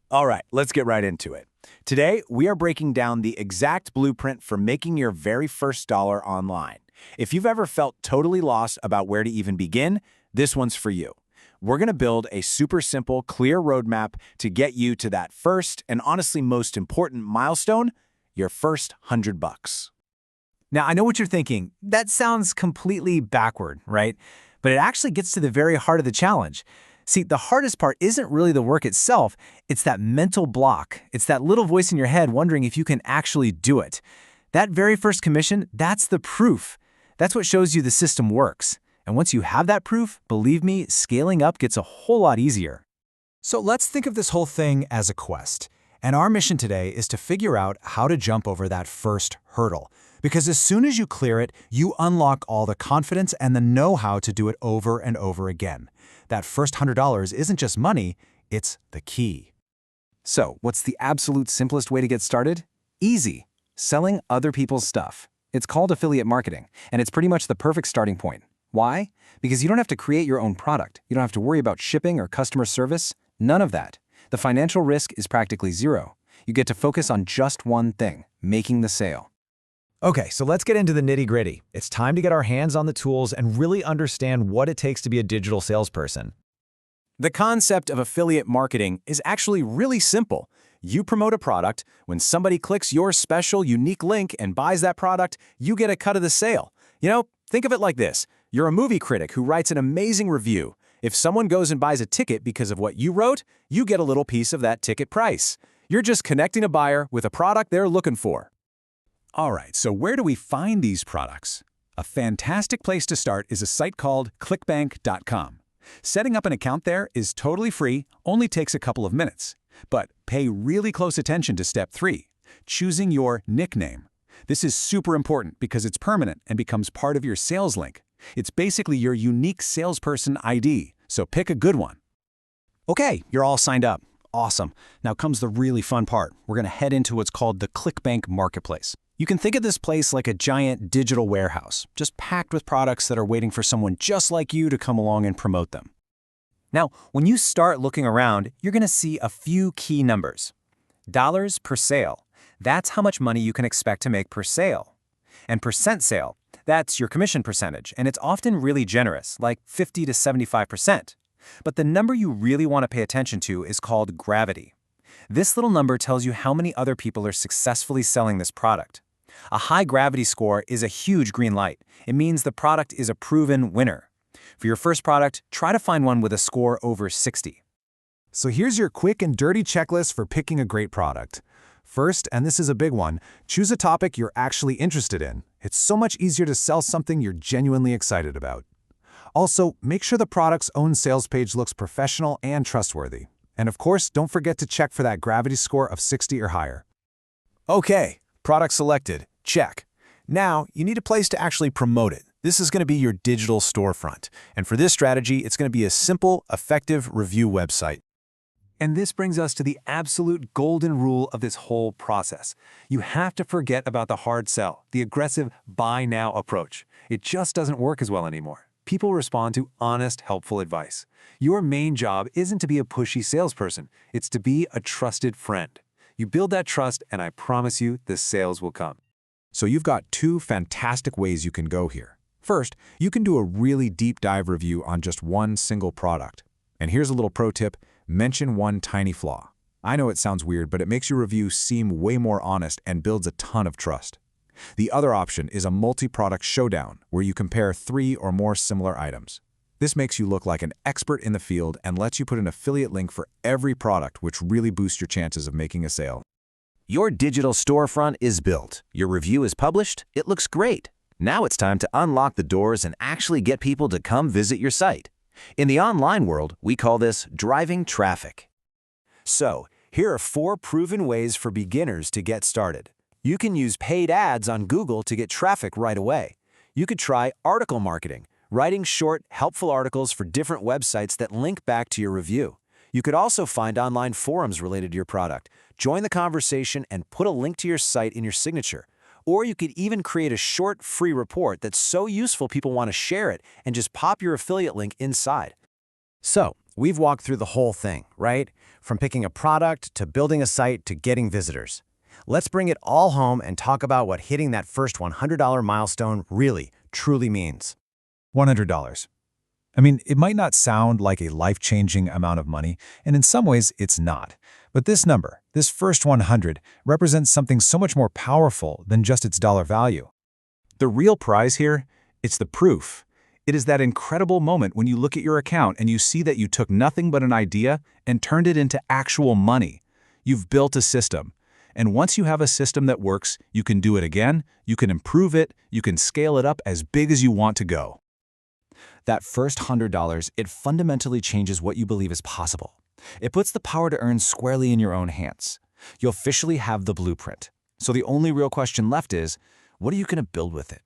All right, let's get right into it. Today, we are breaking down the exact blueprint for making your very first dollar online. If you've ever felt totally lost about where to even begin, this one's for you. We're going to build a super simple, clear roadmap to get you to that first and honestly most important milestone, your first $100. Now, I know what you're thinking. That sounds completely backward, right? But it actually gets to the very heart of the challenge. See, the hardest part isn't really the work itself, it's that mental block. It's that little voice in your head wondering if you can actually do it. That very first commission, that's the proof. That's what shows you the system works. And once you have that proof, believe me, scaling up gets a whole lot easier. So let's think of this whole thing as a quest. And our mission today is to figure out how to jump over that first hurdle. Because as soon as you clear it, you unlock all the confidence and the know-how to do it over and over again. That first $100 isn't just money, it's the key. So, what's the absolute simplest way to get started? Easy. Selling other people's stuff. It's called affiliate marketing, and it's pretty much the perfect starting point. Why? Because you don't have to create your own product. You don't have to worry about shipping or customer service. None of that. The financial risk is practically zero. You get to focus on just one thing, making the sale. Okay, so let's get into the nitty-gritty. It's time to get our hands on the tools and really understand what it takes to be a digital salesperson. The concept of affiliate marketing is actually really simple. You promote a product. When somebody clicks your special, unique link and buys that product, you get a cut of the sale. Think of it like this. You're a movie critic who writes an amazing review. If someone goes and buys a ticket because of what you wrote, you get a little piece of that ticket price. You're just connecting a buyer with a product they're looking for. All right, so where do we find these products? A fantastic place to start is a site called clickbank.com. Setting up an account there is totally free, only takes a couple of minutes. But pay really close attention to step 3, choosing your nickname. This is super important because it's permanent and becomes part of your sales link. It's basically your unique salesperson ID, so pick a good one. Okay, you're all signed up. Awesome. Now comes the really fun part. We're going to head into what's called the ClickBank Marketplace. You can think of this place like a giant digital warehouse, just packed with products that are waiting for someone just like you to come along and promote them. Now, when you start looking around, you're going to see a few key numbers. Dollars per sale. That's how much money you can expect to make per sale. And percent sale. That's your commission percentage, and it's often really generous, like 50 to 75%. But the number you really want to pay attention to is called gravity. This little number tells you how many other people are successfully selling this product. A high gravity score is a huge green light. It means the product is a proven winner. For your first product, try to find one with a score over 60. So here's your quick and dirty checklist for picking a great product. First, and this is a big one, choose a topic you're actually interested in. It's so much easier to sell something you're genuinely excited about. Also, make sure the product's own sales page looks professional and trustworthy. And of course, don't forget to check for that gravity score of 60 or higher. Okay, product selected. Check. Now, you need a place to actually promote it. This is going to be your digital storefront. And for this strategy, it's going to be a simple, effective review website. And this brings us to the absolute golden rule of this whole process. You have to forget about the hard sell, the aggressive buy now approach. It just doesn't work as well anymore. People respond to honest, helpful advice. Your main job isn't to be a pushy salesperson. It's to be a trusted friend. You build that trust, and I promise you, the sales will come. So you've got 2 fantastic ways you can go here. First, you can do a really deep dive review on just one single product. And here's a little pro tip, mention one tiny flaw. I know it sounds weird, but it makes your review seem way more honest and builds a ton of trust. The other option is a multi-product showdown, where you compare 3 or more similar items. This makes you look like an expert in the field and lets you put an affiliate link for every product, which really boosts your chances of making a sale. Your digital storefront is built. Your review is published. It looks great. Now it's time to unlock the doors and actually get people to come visit your site. In the online world, we call this driving traffic. So, here are 4 proven ways for beginners to get started. You can use paid ads on Google to get traffic right away. You could try article marketing, writing short, helpful articles for different websites that link back to your review. You could also find online forums related to your product, join the conversation, and put a link to your site in your signature. Or you could even create a short, free report that's so useful people want to share it and just pop your affiliate link inside. So, we've walked through the whole thing, right? From picking a product to building a site to getting visitors. Let's bring it all home and talk about what hitting that first $100 milestone really, truly means. $100. I mean, it might not sound like a life-changing amount of money, and in some ways it's not. But this number, this first 100, represents something so much more powerful than just its dollar value. The real prize here, it's the proof. It is that incredible moment when you look at your account and you see that you took nothing but an idea and turned it into actual money. You've built a system. And once you have a system that works, you can do it again, you can improve it, you can scale it up as big as you want to go. That first $100, it fundamentally changes what you believe is possible. It puts the power to earn squarely in your own hands. You officially have the blueprint. So the only real question left is, what are you going to build with it?